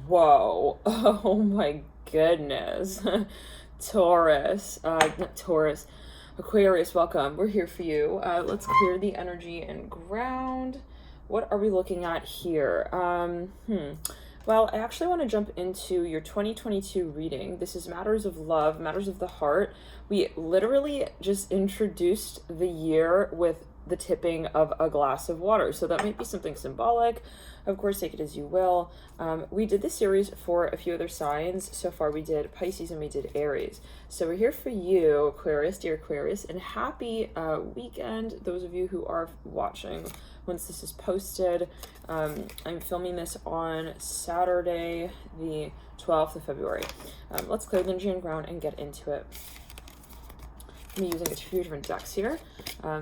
Whoa. Oh my goodness. Taurus. Not Taurus. Aquarius, welcome. We're here for you. Let's clear the energy and ground. What are we looking at here? Well, I actually want to jump into your 2022 reading. This is Matters of Love, Matters of the Heart. We literally just introduced the year with the tipping of a glass of water. So that might be something symbolic. Of course, take it as you will. We did this series for a few other signs. So far, we did Pisces and we did Aries. So we're here for you, Aquarius, dear Aquarius, and happy weekend, those of you who are watching once this is posted. I'm filming this on Saturday, the 12th of February. Let's clear the energy and ground and get into it. I'm using a few different decks here.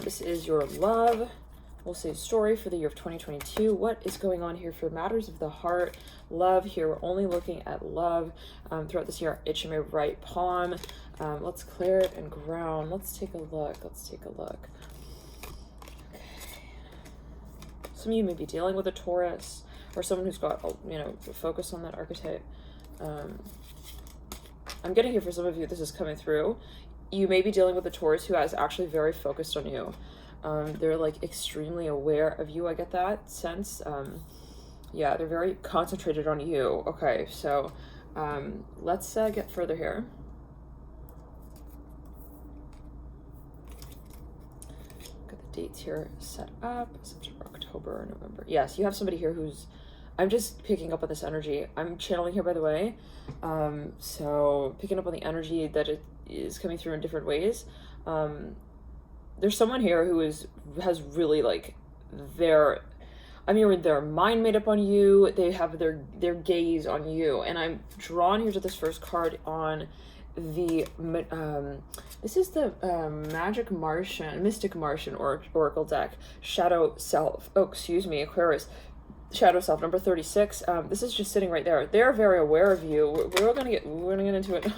This is your love. We'll say story for the year of 2022. What is going on here for Matters of the Heart? Love here. We're only looking at love throughout this year. Itching my right palm. Let's clear it and ground. Let's take a look. Okay. Some of you may be dealing with a Taurus or someone who's got, focus on that archetype. I'm getting here for some of you, this is coming through. You may be dealing with a Taurus who is actually very focused on you. They're like extremely aware of you. I get that sense. Yeah, they're very concentrated on you. Okay, so let's get further here. Got the dates here set up. September, October, November. Yes, you have somebody here who's, I'm just picking up on this energy. I'm channeling here, by the way. So picking up on the energy that it is coming through in different ways. There's someone here who has really like their mind made up on you. They have their gaze on you. And I'm drawn here to this first card on the, this is the Mystic Martian Oracle deck, Shadow Self. Oh, excuse me, Aquarius. Shadow Self, number 36. This is just sitting right there. They're very aware of you. We're gonna get into it.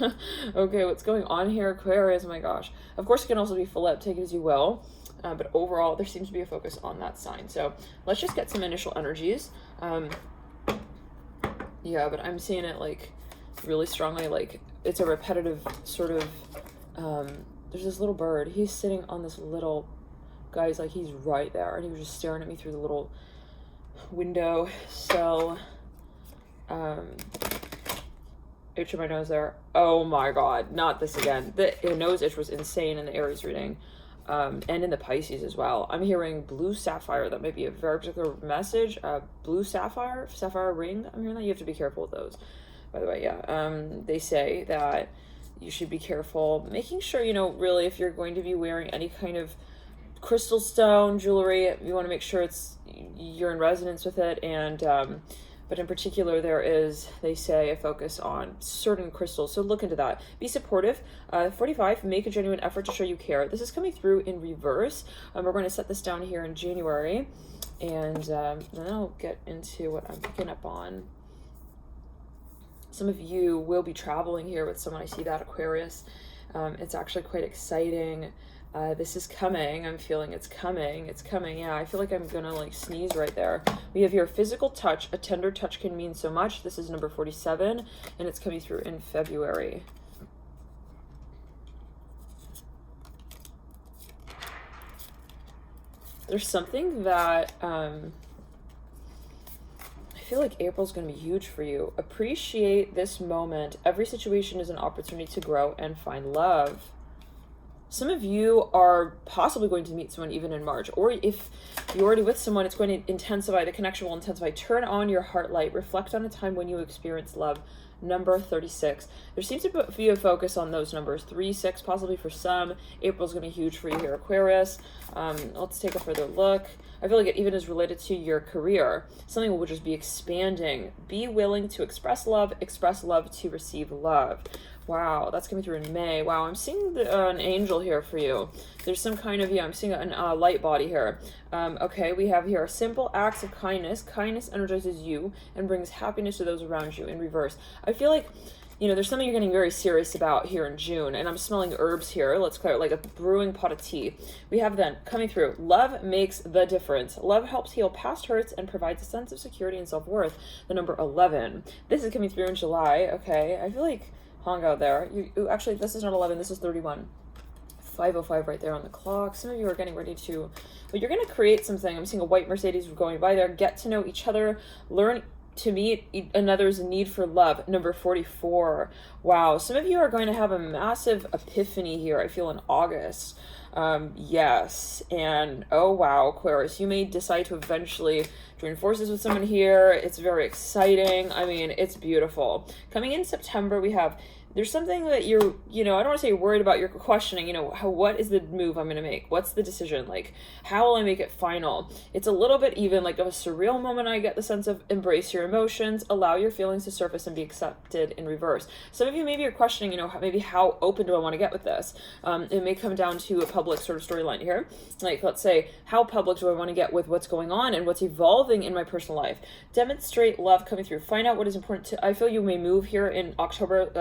Okay, what's going on here, Aquarius? Oh my gosh. Of course, it can also be flipped. Take it as you will. But overall, there seems to be a focus on that sign. So let's just get some initial energies. Yeah, but I'm seeing it like really strongly. Like it's a repetitive sort of. There's this little bird. He's sitting on this little. Guys, like he's right there, and he was just staring at me through the little window. So itch in my nose there. Oh my god, not this again. The nose itch was insane in the Aries reading, and in the Pisces as well. I'm hearing blue sapphire. That might be a very particular message. Blue sapphire ring. I'm hearing that. You have to be careful with those, by the way. Yeah, they say that you should be careful making sure, really, if you're going to be wearing any kind of crystal stone jewelry, you want to make sure you're in resonance with it. And but in particular, there is, they say, a focus on certain crystals, so look into that. Be supportive. 45, make a genuine effort to show you care. This is coming through in reverse. We're going to set this down here in January, and then I'll get into what I'm picking up on. Some of you will be traveling here with someone. I see that, Aquarius. It's actually quite exciting. This is coming. I'm feeling it's coming. It's coming. Yeah, I feel like I'm gonna like sneeze right there. We have here physical touch. A tender touch can mean so much. This is number 47, and it's coming through in February. There's something that I feel like April's gonna be huge for you. Appreciate this moment. Every situation is an opportunity to grow and find love. Some of you are possibly going to meet someone even in March, or if you're already with someone, it's going to intensify. The connection will intensify. Turn on your heart light. Reflect on a time when you experienced love. Number 36. There seems to be a focus on those numbers. 3, 6, possibly for some. April's going to be huge for you here, Aquarius. Let's take a further look. I feel like it even is related to your career. Something will just be expanding. Be willing to express love to receive love. Wow, that's coming through in May. Wow, I'm seeing an angel here for you. There's some kind of, I'm seeing a light body here. Okay, we have here simple acts of kindness. Kindness energizes you and brings happiness to those around you in reverse. I feel like you know, there's something you're getting very serious about here in June, and I'm smelling herbs here. Let's clear it, like a brewing pot of tea. We have then coming through, love makes the difference. Love helps heal past hurts and provides a sense of security and self-worth. The number 11. This is coming through in July. Okay, I feel like hung out there. Actually, this is not 11, this is 31. 5:05 right there on the clock. Some of you are getting ready to, but you're going to create something. I'm seeing a white Mercedes going by there. Get to know each other, learn to meet another's need for love. Number 44. Wow, some of you are going to have a massive epiphany here, I feel, in August. Yes, and oh wow, Aquarius, you may decide to eventually join forces with someone here. It's very exciting. I mean, it's beautiful. Coming in September, we have, there's something that you're, you know, I don't want to say you're worried about, you're questioning, you know, what is the move I'm going to make? What's the decision? Like, how will I make it final? It's a little bit even like of a surreal moment. I get the sense of embrace your emotions, allow your feelings to surface and be accepted in reverse. Some of you maybe are questioning, you know, maybe how open do I want to get with this? It may come down to a public sort of storyline here. Like, let's say, how public do I want to get with what's going on and what's evolving in my personal life? Demonstrate love coming through. Find out what is important to, I feel you may move here in October,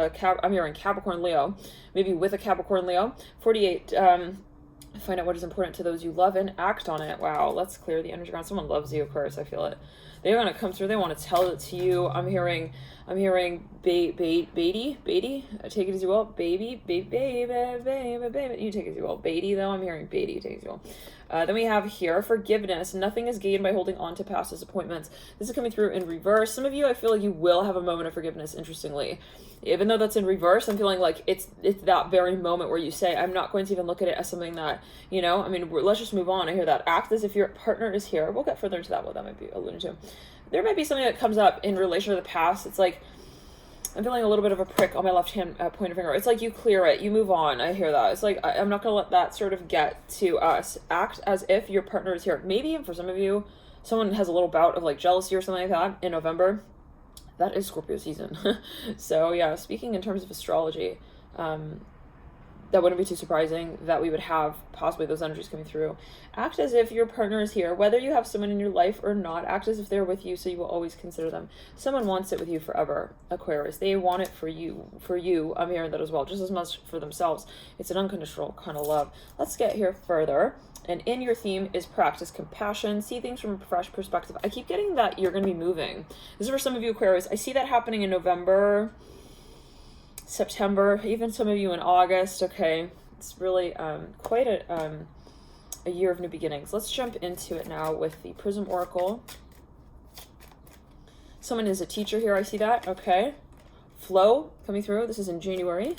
I'm here in Capricorn Leo, maybe with a Capricorn Leo. 48, find out what is important to those you love and act on it. Wow, let's clear the energy ground. Someone loves you, Aquarius, I feel it. They're going to come through, they want to tell it to you. I'm hearing Beatty, take it as you will. Baby, you take it as you will. Beatty, though, I'm hearing Beatty, take it as you will. Then we have here forgiveness. Nothing is gained by holding on to past disappointments. This is coming through in reverse. Some of you, I feel like you will have a moment of forgiveness, interestingly. Even though that's in reverse, I'm feeling like it's that very moment where you say, I'm not going to even look at it as something that, you know, I mean, let's just move on. I hear that. Act as if your partner is here. We'll get further into that, what that might be alluding to. There might be something that comes up in relation to the past. It's like, I'm feeling a little bit of a prick on my left hand pointer finger. It's like you clear it, you move on. I hear that. It's like, I'm not going to let that sort of get to us. Act as if your partner is here. Maybe for some of you, someone has a little bout of like jealousy or something like that in November. That is Scorpio season. So yeah, speaking in terms of astrology, that wouldn't be too surprising that we would have possibly those energies coming through. Act as if your partner is here, whether you have someone in your life or not. Act as if they're with you, so you will always consider them. Someone wants it with you forever, Aquarius. They want it for you. I'm hearing that as well, just as much for themselves. It's an unconditional kind of love. Let's get here further. And in your theme is practice compassion, see things from a fresh perspective. I keep getting that you're going to be moving. This is for some of you, Aquarius. I see that happening in November, September, even some of you in August. Okay, it's really quite a year of new beginnings. Let's jump into it now with the Prism Oracle. Someone is a teacher here. I see that. Okay, flow coming through. This is in January.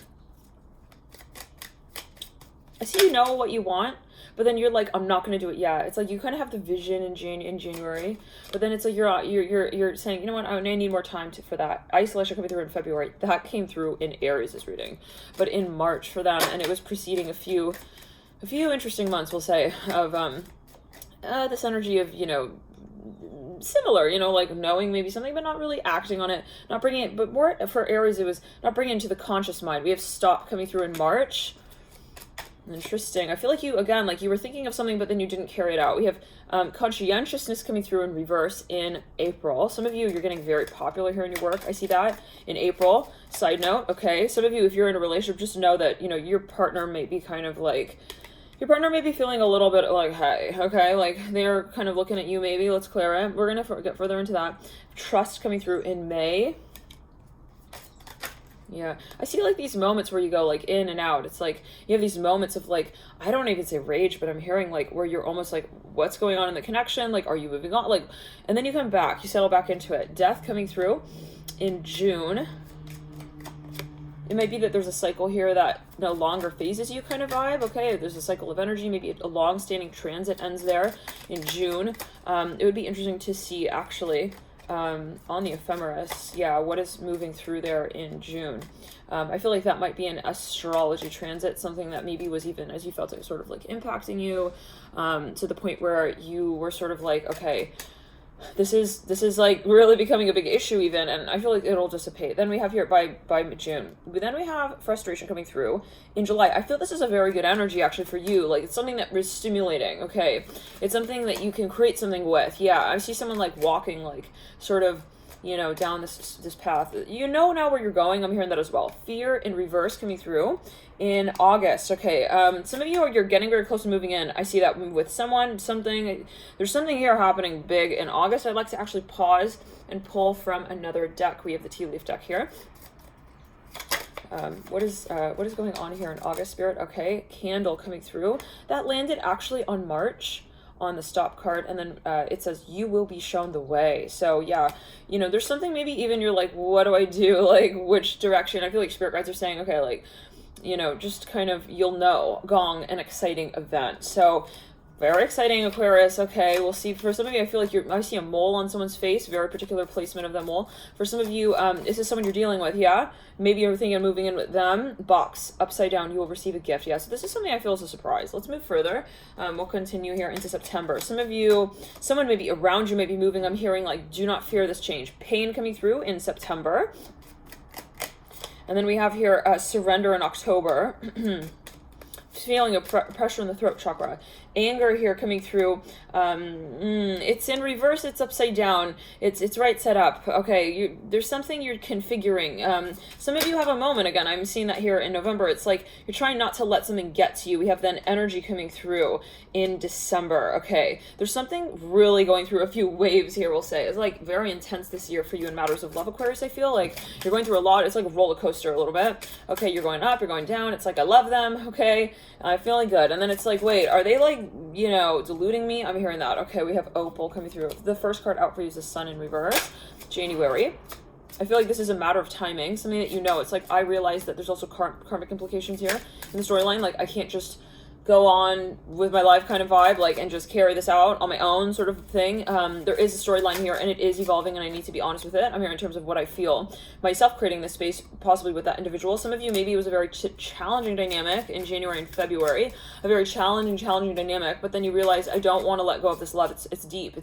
I see you know what you want, but then you're like, I'm not going to do it yet. It's like you kind of have the vision in January, but then it's like you're saying, you know what, I need more time for that. Isolation coming through in February. That came through in Aries, this reading. But in March for them, and it was preceding a few interesting months, we'll say, of this energy of, you know, similar, you know, like knowing maybe something but not really acting on it, not bringing it, but more for Aries, it was not bringing it into the conscious mind. We have stop coming through in March. Interesting. I feel like you, again, like you were thinking of something, but then you didn't carry it out. We have conscientiousness coming through in reverse in April. Some of you, you're getting very popular here in your work. I see that in April. Side note, okay. Some of you, if you're in a relationship, just know that, you know, your partner may be kind of like, your partner may be feeling a little bit like, hey, okay, like they're kind of looking at you maybe. Let's clear it. We're going to get further into that. Trust coming through in May. Yeah, I see like these moments where you go like in and out. It's like you have these moments of like, I don't even say rage, but I'm hearing like where you're almost like, what's going on in the connection? Like, are you moving on? Like, and then you come back, you settle back into it. Death coming through in June. It might be that there's a cycle here that no longer phases you kind of vibe. Okay, there's a cycle of energy. Maybe a long-standing transit ends there in June. It would be interesting to see actually on the ephemeris, yeah, what is moving through there in June. I feel like that might be an astrology transit, something that maybe was even, as you felt it, sort of like impacting you to the point where you were sort of like, okay, this is like really becoming a big issue even, and I feel like it'll dissipate. Then we have here by June. Then we have frustration coming through in July. I feel this is a very good energy actually for you. Like it's something that is stimulating. Okay, it's something that you can create something with. Yeah, I see someone like walking like sort of you know, down this path. You know now where you're going. I'm hearing that as well. Fear in reverse coming through in August. Okay, some of you you're getting very close to moving in. I see that with someone, something. There's something here happening big in August. I'd like to actually pause and pull from another deck. We have the tea leaf deck here. What is going on here in August, Spirit? Okay, candle coming through. That landed actually on March on the stop card, and then it says you will be shown the way. So yeah, you know, there's something, maybe even you're like, what do I do, like which direction? I feel like spirit guides are saying, okay, like, you know, just kind of, you'll know, gong, an exciting event. So very exciting, Aquarius. Okay, we'll see. For some of you, I feel like I see a mole on someone's face, very particular placement of the mole. For some of you, this is someone you're dealing with, yeah? Maybe you're thinking of moving in with them. Box, upside down, you will receive a gift, yeah? So this is something I feel is a surprise. Let's move further. We'll continue here into September. Some of you, someone maybe around you may be moving. I'm hearing like, do not fear this change. Pain coming through in September. And then we have here surrender in October. Feeling of pressure in the throat chakra. Anger here coming through. It's in reverse, it's upside down, it's right set up. Okay, there's something you're configuring. Some of you have a moment, again, I'm seeing that here in November. It's like you're trying not to let something get to you. We have then energy coming through in December. Okay, there's something really going through a few waves here, we'll say. It's like very intense this year for you in matters of love, Aquarius. I feel like you're going through a lot. It's like a roller coaster a little bit. Okay, you're going up, you're going down. It's like, I love them. Okay, I'm feeling good. And then it's like, wait, are they like, you know, deluding me? I'm hearing that. Okay, we have opal coming through. The first card out for you is the sun in reverse, January. I feel like this is a matter of timing, something that you know. It's like, I realize that there's also karmic implications here in the storyline. Like, I can't just go on with my life kind of vibe, like, and just carry this out on my own sort of thing. There is a storyline here, and it is evolving, and I need to be honest with it. I'm here in terms of what I feel myself creating this space, possibly with that individual. Some of you, maybe it was a very challenging dynamic in January and February, a very challenging dynamic, but then you realize, I don't want to let go of this love. It's deep.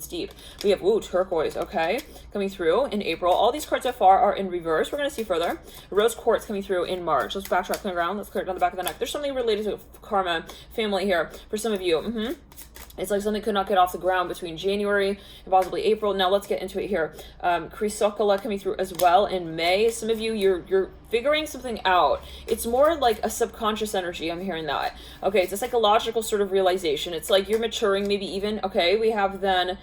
We have, turquoise, okay, coming through in April. All these cards so far are in reverse. We're going to see further. Rose quartz coming through in March. Let's backtrack on the ground. Let's clear it down the back of the neck. There's something related to karma, family here for some of you. It's like something could not get off the ground between January and possibly April. Now let's get into it here. Chrysocolla coming through as well in May. Some of you, you're figuring something out. It's more like a subconscious energy. I'm hearing that. Okay, it's a psychological sort of realization. It's like you're maturing, maybe even. Okay, we have then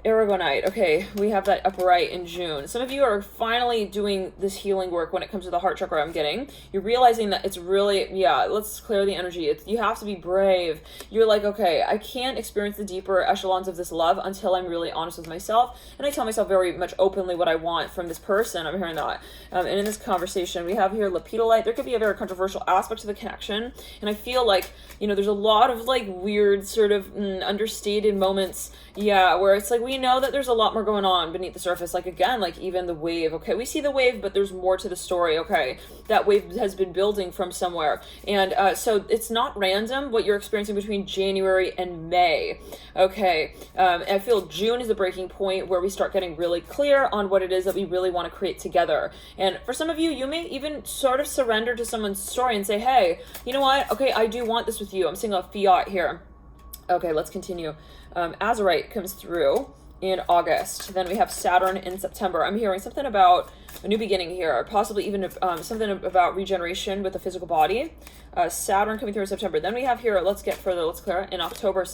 Aragonite. Okay, we have that upright in June. Some of you are finally doing this healing work when it comes to the heart chakra. I'm getting, you're realizing that it's really, yeah, let's clear the energy. You have to be brave. You're like, okay, I can't experience the deeper echelons of this love until I'm really honest with myself, and I tell myself very much openly what I want from this person. I'm hearing that. And in this conversation we have here lepidolite. There could be a very controversial aspect to the connection, and I feel like, you know, there's a lot of like weird sort of understated moments, yeah, where it's like, we know that there's a lot more going on beneath the surface. Like, again, like even the wave. Okay, we see the wave, but there's more to the story. Okay, that wave has been building from somewhere, and so it's not random what you're experiencing between January and May. Okay, I feel June is the breaking point where we start getting really clear on what it is that we really want to create together. And for some of you, you may even sort of surrender to someone's story and say, hey, you know what, okay, I do want this with you. I'm seeing a fiat here. Okay, let's continue. Azurite comes through in August. Then we have Saturn in September. I'm hearing something about a new beginning here, possibly even something about regeneration with the physical body. Saturn coming through in September. Then we have here, let's get further, let's clear it, in October.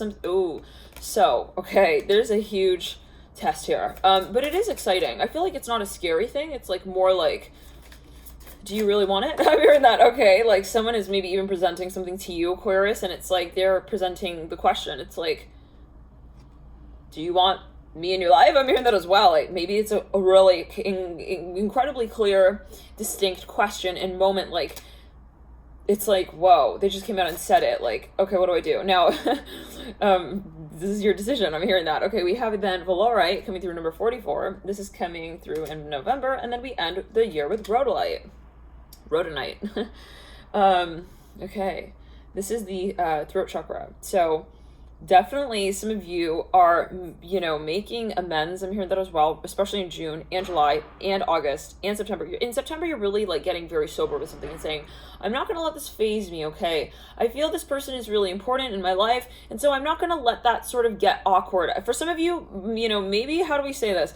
Okay, there's a huge test here. But it is exciting. I feel like it's not a scary thing. It's like more like, do you really want it? I'm hearing that. Okay, like someone is maybe even presenting something to you, Aquarius, and it's like they're presenting the question. It's like, do you want me in your life? I'm hearing that as well. Like maybe it's a really incredibly clear, distinct question and moment. Like it's like, whoa, they just came out and said it. Like, okay, what do I do now? This is your decision. I'm hearing that. Okay, we have then Valorite coming through number 44. This is coming through in November, and then we end the year with Rhodonite. Okay, this is the throat chakra. So definitely some of you are, you know, making amends. I'm hearing that as well, especially in June and July and August and September. In September, you're really like getting very sober with something and saying, I'm not going to let this phase me, okay? I feel this person is really important in my life, and so I'm not going to let that sort of get awkward. For some of you, you know, maybe, how do we say this?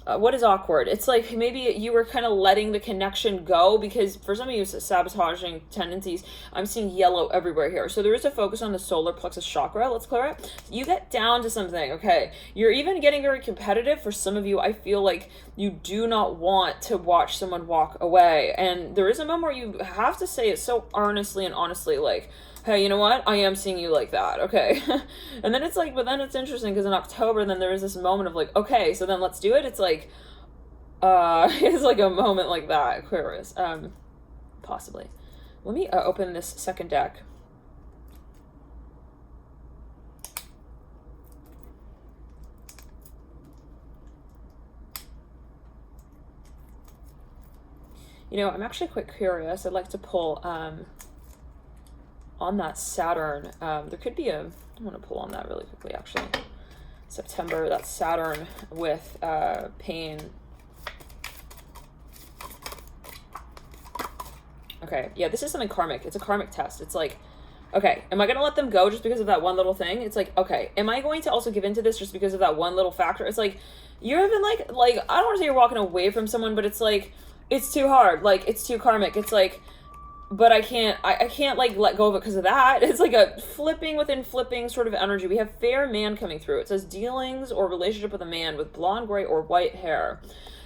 what is awkward? It's like maybe you were kind of letting the connection go, because for some of you, sabotaging tendencies, I'm seeing yellow everywhere here. So there is a focus on the solar plexus chakra. Let's clear it. You get down to something, okay? You're even getting very competitive. For some of you, I feel like you do not want to watch someone walk away. And there is a moment where you have to say it so earnestly and honestly, like, hey, you know what? I am seeing you like that, okay? And then it's like, but then it's interesting because in October, then there is this moment of like, okay, so then let's do it. It's like, it's like a moment like that, Aquarius, possibly. Let me open this second deck. You know, I'm actually quite curious. I'd like to pull, on that Saturn, there could be I want to pull on that really quickly, actually. September, that's Saturn with pain. Okay, yeah, this is something karmic. It's a karmic test. It's like, okay, am I going to let them go just because of that one little thing? It's like, okay, am I going to also give into this just because of that one little factor? It's like, you're even like, I don't want to say you're walking away from someone, but it's like, it's too hard. Like, it's too karmic. It's like, but I can't like let go of it because of that. It's like a flipping within flipping sort of energy. We have fair man coming through. It says dealings or relationship with a man with blonde, gray, or white hair.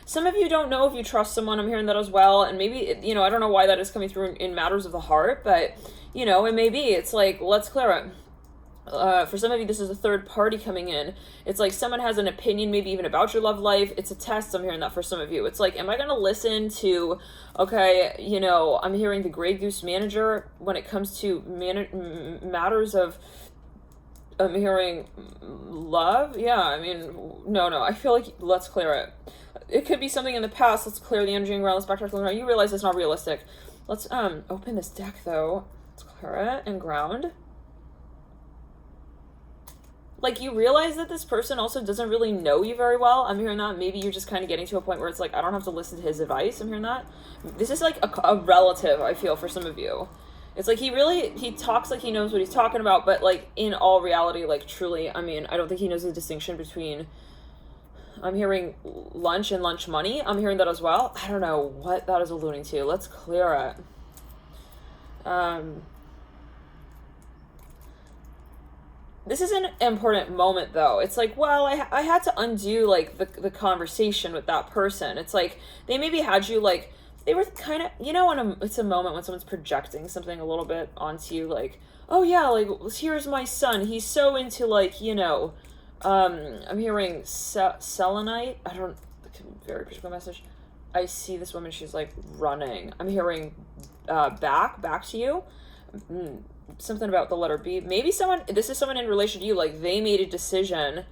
Some of you don't know if you trust someone. I'm hearing that as well. And maybe, you know, I don't know why that is coming through in matters of the heart, but, you know, it may be. It's like, let's clear it. For some of you, this is a third party coming in. It's like someone has an opinion, maybe even about your love life. It's a test. I'm hearing that for some of you. It's like, am I going to listen to, okay, you know, I'm hearing the Grey Goose manager when it comes to matters of, I'm hearing love. Yeah, I mean, no, I feel like let's clear it. It could be something in the past. Let's clear the energy and ground. Let's backtrack. You realize it's not realistic. Let's open this deck though. Let's clear it and ground. Like, you realize that this person also doesn't really know you very well. I'm hearing that. Maybe you're just kind of getting to a point where it's like, I don't have to listen to his advice. I'm hearing that. This is like a relative, I feel, for some of you. It's like he talks like he knows what he's talking about, but like in all reality, like truly, I mean, I don't think he knows the distinction between, I'm hearing lunch and lunch money. I'm hearing that as well. I don't know what that is alluding to. Let's clear it. This is an important moment, though. It's like, well, I had to undo, like, the conversation with that person. It's like, they maybe had you, like, they were kind of, you know, it's a moment when someone's projecting something a little bit onto you, like, oh, yeah, like, here's my son. He's so into, like, you know, I'm hearing selenite. Very critical message. I see this woman, she's, like, running. I'm hearing back to you. Something about the letter B. Maybe this is someone in relation to you, like they made a decision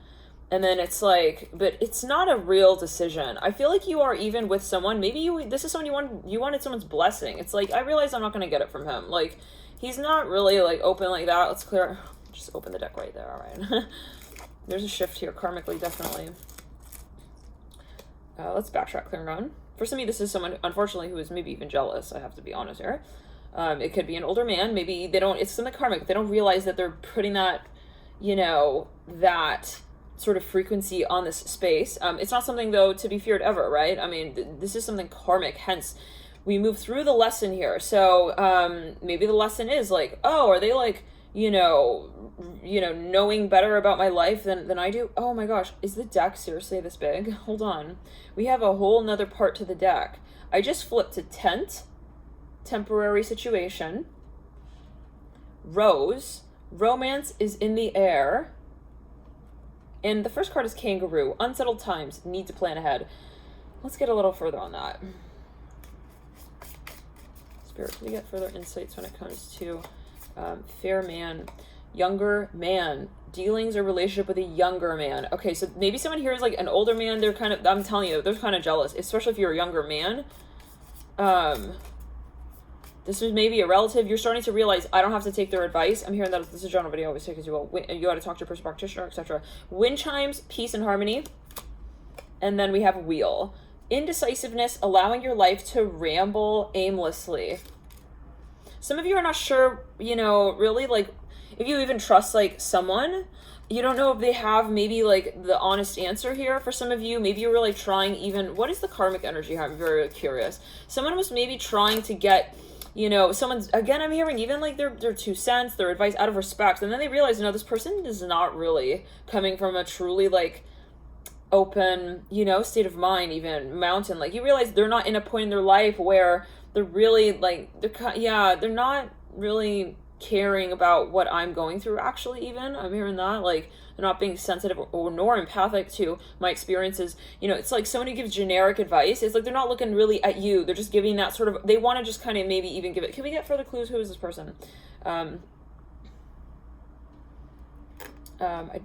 and then it's like, but it's not a real decision. I feel like you are even with someone, maybe this is someone you wanted someone's blessing. It's like, I realize I'm not going to get it from him. Like, he's not really like open like that. Let's clear, just open the deck right there. All right. There's a shift here karmically, definitely. Let's backtrack, clear on. For some of you, this is someone, unfortunately, who is maybe even jealous. I have to be honest here. It could be an older man. Maybe they don't, it's something karmic. They don't realize that they're putting that, you know, that sort of frequency on this space. It's not something, though, to be feared ever, right? I mean, this is something karmic. Hence, we move through the lesson here. So maybe the lesson is like, oh, are they like, you know, knowing better about my life than I do? Oh my gosh, is the deck seriously this big? Hold on. We have a whole nother part to the deck. I just flipped to tent. Temporary situation. Rose. Romance is in the air. And the first card is kangaroo. Unsettled times. Need to plan ahead. Let's get a little further on that. Spirit, can we get further insights when it comes to fair man, younger man, dealings or relationship with a younger man? Okay, so maybe someone here is like an older man. They're kind of, I'm telling you, they're kind of jealous, especially if you're a younger man. This is maybe a relative. You're starting to realize I don't have to take their advice. I'm hearing that this is a general video. Always take as you will. You got to talk to your personal practitioner, etc. Wind chimes, peace and harmony. And then we have wheel. Indecisiveness, allowing your life to ramble aimlessly. Some of you are not sure, you know, really like if you even trust like someone, you don't know if they have maybe like the honest answer here for some of you. Maybe you were like trying even, what is the karmic energy? I'm very curious. Someone was maybe trying to get, you know, someone's, again, I'm hearing even like their 2 cents, their advice out of respect. And then they realize, you know, this person is not really coming from a truly like open, you know, state of mind, even mountain. Like you realize they're not in a point in their life where they're really like, they're not really caring about what I'm going through. Actually, even I'm hearing that like they're not being sensitive or nor empathic to my experiences. You know, it's like someone who gives generic advice. It's like they're not looking really at you. They're just giving that sort of, they want to just kind of maybe even give it. Can we get further clues? Who is this person? I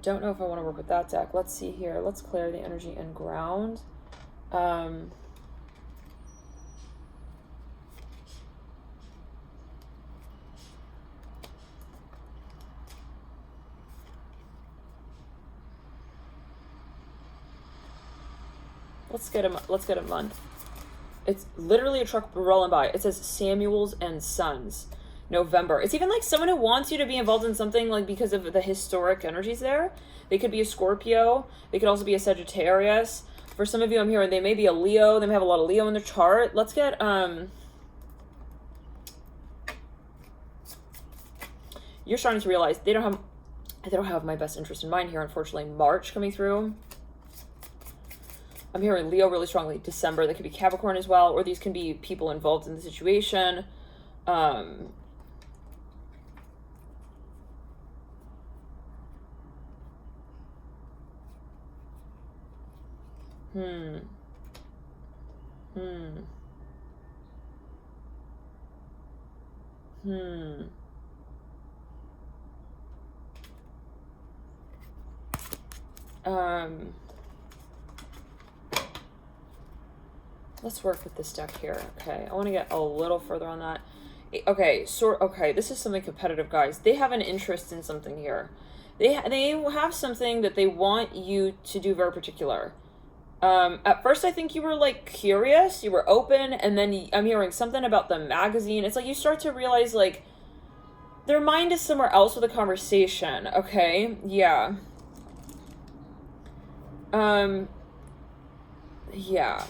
don't know if I want to work with that deck. Let's see here. Let's clear the energy and ground. Let's get a month. It's literally a truck rolling by. It says Samuels and Sons, November. It's even like someone who wants you to be involved in something like because of the historic energies there. They could be a Scorpio. They could also be a Sagittarius. For some of you, I'm hearing they may be a Leo. They may have a lot of Leo in their chart. Let's get you're starting to realize they don't have my best interest in mind here, unfortunately. March coming through. I'm hearing Leo really strongly. December, that could be Capricorn as well, or these can be people involved in the situation. Let's work with this deck here. Okay, I want to get a little further on that. Okay, okay, this is something competitive, guys. They have an interest in something here. They have something that they want you to do very particular. At first, I think you were like curious, you were open, and then I'm hearing something about the magazine. It's like you start to realize like their mind is somewhere else with a conversation. Okay, yeah. Yeah.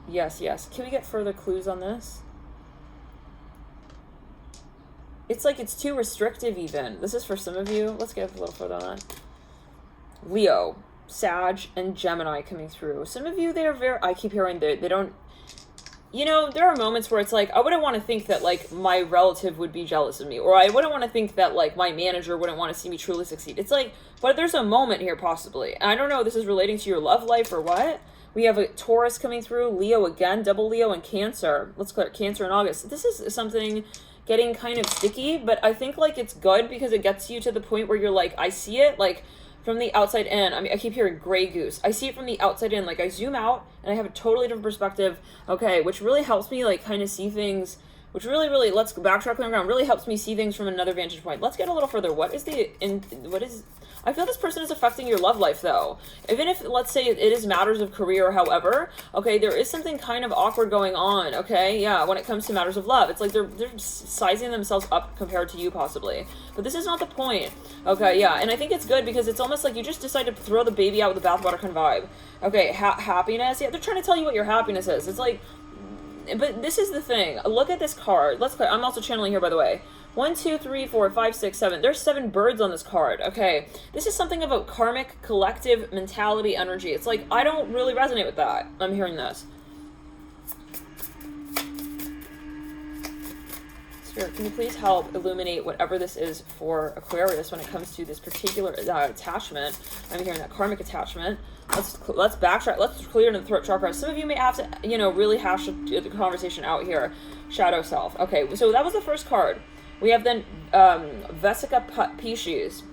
Yes. Can we get further clues on this? It's like it's too restrictive even. This is for some of you. Let's get a little further on that. Leo, Sag, and Gemini coming through. Some of you, they're very, I keep hearing they don't, you know, there are moments where it's like, I wouldn't want to think that like my relative would be jealous of me, or I wouldn't want to think that like my manager wouldn't want to see me truly succeed. It's like, but there's a moment here possibly. And I don't know if this is relating to your love life or what. We have a Taurus coming through, Leo again, double Leo, and Cancer. Let's clear Cancer in August. This is something getting kind of sticky, but I think like it's good because it gets you to the point where you're like, I see it like from the outside in. I mean, I keep hearing gray goose. I see it from the outside in. Like I zoom out and I have a totally different perspective. Okay, which really helps me like kind of see things, which really, let's backtrack on the ground, really helps me see things from another vantage point. Let's get a little further. I feel this person is affecting your love life though. Even if, let's say it is matters of career, however, okay, there is something kind of awkward going on, okay? Yeah, when it comes to matters of love. It's like they're sizing themselves up compared to you possibly. But this is not the point, okay? Yeah, and I think it's good because it's almost like you just decide to throw the baby out with the bathwater kind of vibe. Okay, happiness, yeah, they're trying to tell you what your happiness is. It's like, but this is the thing. Look at this card. I'm also channeling here, by the way. 1, 2, 3, 4, 5, 6, 7. There's 7 birds on this card. Okay. This is something of a karmic collective mentality energy. It's like, I don't really resonate with that. I'm hearing this. Spirit, can you please help illuminate whatever this is for Aquarius when it comes to this particular attachment? I'm hearing that karmic attachment. Let's backtrack. Let's clear the throat chakra. Some of you may have to, you know, really hash the conversation out here. Shadow self. Okay, so that was the first card. We have then Vesica Pisces.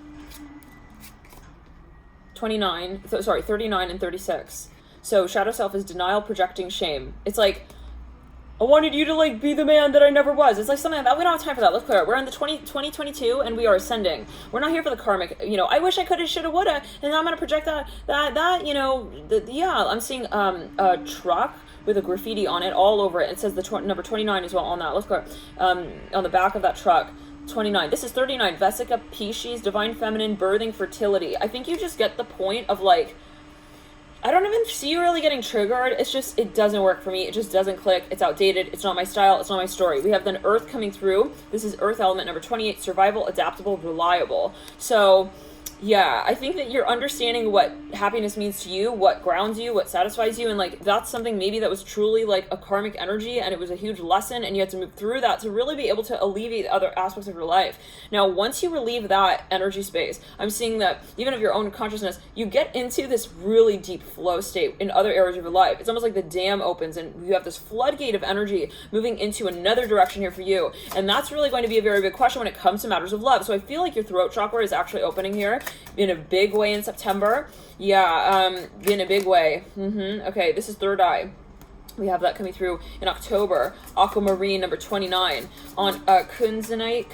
39 and 36. So shadow self is denial, projecting, shame. It's like, I wanted you to like be the man that I never was. It's like something like that. We don't have time for that. Let's clear it. We're in the 2022 and we are ascending. We're not here for the karmic, you know, I wish I coulda, shoulda, woulda, and I'm going to project that, you know, yeah, I'm seeing a truck with a graffiti on it all over it. It says the number 29 as well on that. Let's go on the back of that truck. 29. This is 39. Vesica Pisces, divine feminine, birthing, fertility. I think you just get the point of like, I don't even see you really getting triggered. It's just, it doesn't work for me. It just doesn't click. It's outdated. It's not my style. It's not my story. We have then Earth coming through. This is Earth element number 28, survival, adaptable, reliable. So yeah, I think that you're understanding what happiness means to you, what grounds you, what satisfies you, and like that's something maybe that was truly like a karmic energy, and it was a huge lesson, and you had to move through that to really be able to alleviate other aspects of your life. Now, once you relieve that energy space, I'm seeing that even of your own consciousness, you get into this really deep flow state in other areas of your life. It's almost like the dam opens and you have this floodgate of energy moving into another direction here for you, and that's really going to be a very big question when it comes to matters of love. So I feel like your throat chakra is actually opening here in a big way in September. Yeah, in a big way. Okay, this is third eye. We have that coming through in October. Aquamarine number 29 on Kunzite.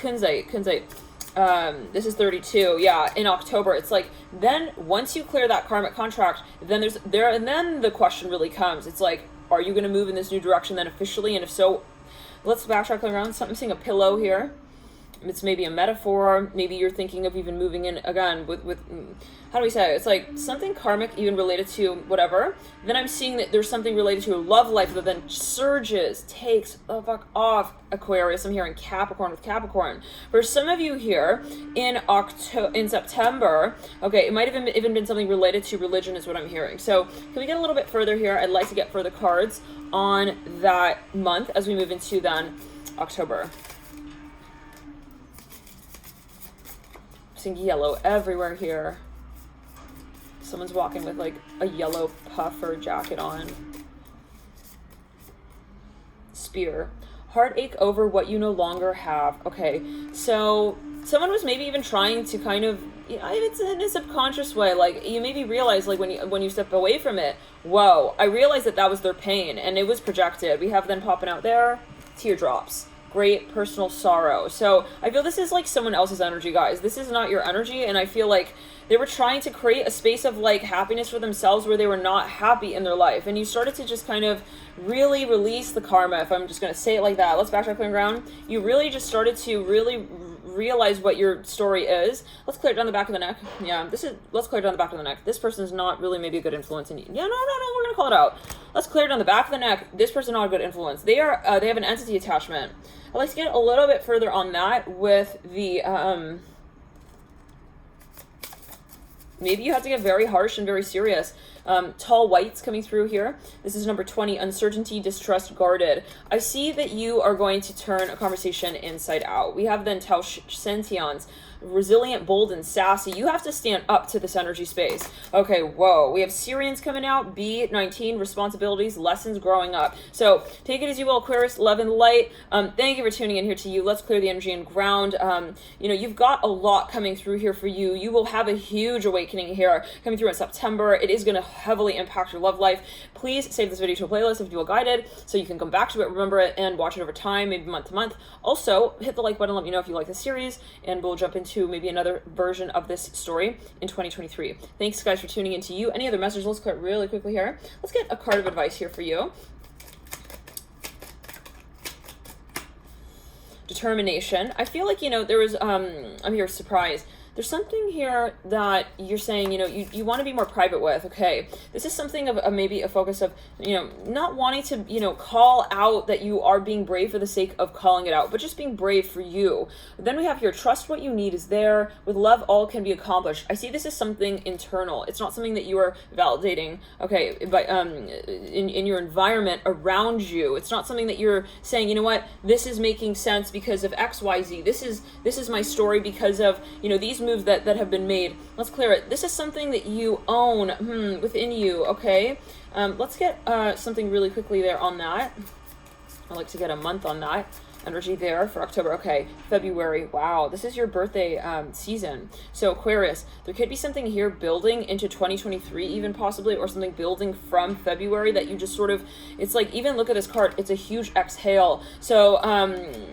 This is 32. Yeah, in October. It's like then once you clear that karmic contract, then then the question really comes. It's like, are you going to move in this new direction then officially? And if so, let's backtrack around. I'm seeing a pillow here. It's maybe a metaphor. Maybe you're thinking of even moving in again with how do we say it? It's like something karmic, even related to whatever. Then I'm seeing that there's something related to a love life that then surges, takes the fuck off, Aquarius. I'm hearing Capricorn with Capricorn. For some of you here in September, okay, it might have even been something related to religion is what I'm hearing. So can we get a little bit further here? I'd like to get further cards on that month as we move into then October. Seeing yellow everywhere here. Someone's walking with like a yellow puffer jacket on. Spear. Heartache over what you no longer have. Okay, so someone was maybe even trying to kind of, it's in a subconscious way, like you maybe realize like when you step away from it, whoa, I realized that was their pain and it was projected. We have them popping out there, teardrops. Great personal sorrow. So I feel this is like someone else's energy, guys. This is not your energy, and I feel like they were trying to create a space of like happiness for themselves where they were not happy in their life, and you started to just kind of really release the karma, if I'm just going to say it like that. Let's backtrack clearing ground. You really just started to really realize what your story is. Let's clear it down the back of the neck. Yeah, let's clear it down the back of the neck. This person's not really maybe a good influence in you. Yeah, no, we're going to call it out. Let's clear it down the back of the neck. This person's not a good influence. They have an entity attachment. I'd like to get a little bit further on that with the, maybe you have to get very harsh and very serious. Tall whites coming through here. This is number 20, uncertainty, distrust, guarded. I see that you are going to turn a conversation inside out. We have then Tau Sentians, resilient, bold, and sassy. You have to stand up to this energy space. Okay, whoa. We have Syrians coming out, B19, responsibilities, lessons growing up. So take it as you will, Aquarius, love and light. Thank you for tuning in here to you. Let's clear the energy and ground. You've got a lot coming through here for you. You will have a huge awakening here coming through in September. It is going to heavily impact your love life. Please save this video to a playlist if you will guided so you can come back to it, remember it, and watch it over time, maybe month to month. Also, hit the like button, let me know if you like the series, and we'll jump into maybe another version of this story in 2023. Thanks, guys, for tuning in to you. Any other messages? Let's clear it really quickly here. Let's get a card of advice here for you. Determination. I feel like, there was, I'm here surprised. There's something here that you're saying, you want to be more private with. Okay, this is something of maybe a focus of, not wanting to, call out that you are being brave for the sake of calling it out, but just being brave for you. Then we have here, trust what you need is there. With love, all can be accomplished. I see this as something internal. It's not something that you are validating, okay, but in your environment around you. It's not something that you're saying, you know what, this is making sense because of X, Y, Z. This is my story because of, these moves that have been made. Let's clear it. This is something that you own within you, okay? Let's get something really quickly there on that. I'd like to get a month on that. Energy there for October. Okay, February. Wow, this is your birthday season. So Aquarius, there could be something here building into 2023 even possibly, or something building from February that you just sort of, it's like, even look at this card, it's a huge exhale. So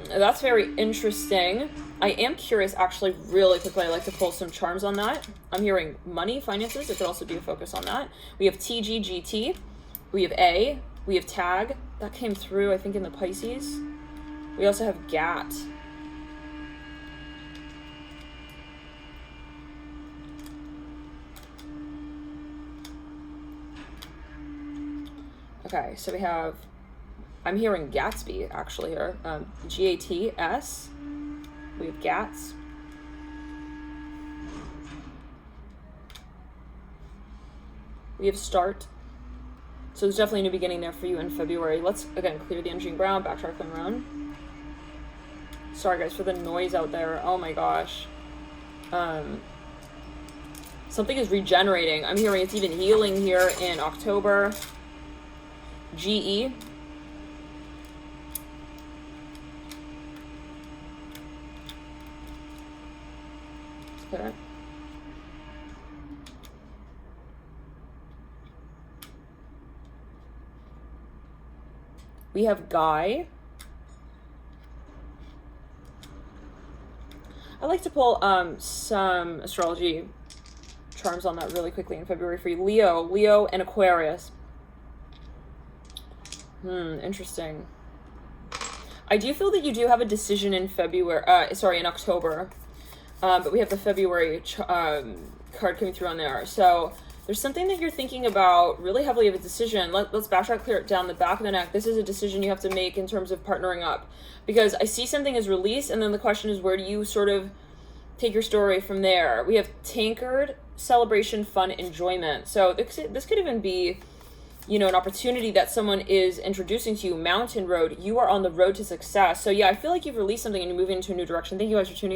that's very interesting. I am curious, actually, really quickly, I'd like to pull some charms on that. I'm hearing money, finances. It could also be a focus on that. We have TGGT. We have A. We have Tag. That came through, I think, in the Pisces. We also have GAT. Okay, so we have, I'm hearing Gatsby actually here. G-A-T-S. We have Gats. We have Start. So there's definitely a new beginning there for you in February. Let's, again, clear the energy and ground, backtrack them around. Sorry, guys, for the noise out there. Oh, my gosh. Something is regenerating. I'm hearing it's even healing here in October. G-E. Okay. We have Guy. I like to pull some astrology charms on that really quickly in February for you. Leo and Aquarius. Interesting. I do feel that you do have a decision in February, in October. But we have the February card coming through on there. So there's something that you're thinking about really heavily of a decision. Let's backtrack, clear it down the back of the neck. This is a decision you have to make in terms of partnering up. Because I see something is released, and then the question is, where do you sort of take your story from there? We have Tankard, celebration, fun, enjoyment. So this could even be, you know, an opportunity that someone is introducing to you. Mountain road, you are on the road to success. So yeah, I feel like you've released something and you're moving into a new direction. Thank you guys for tuning in.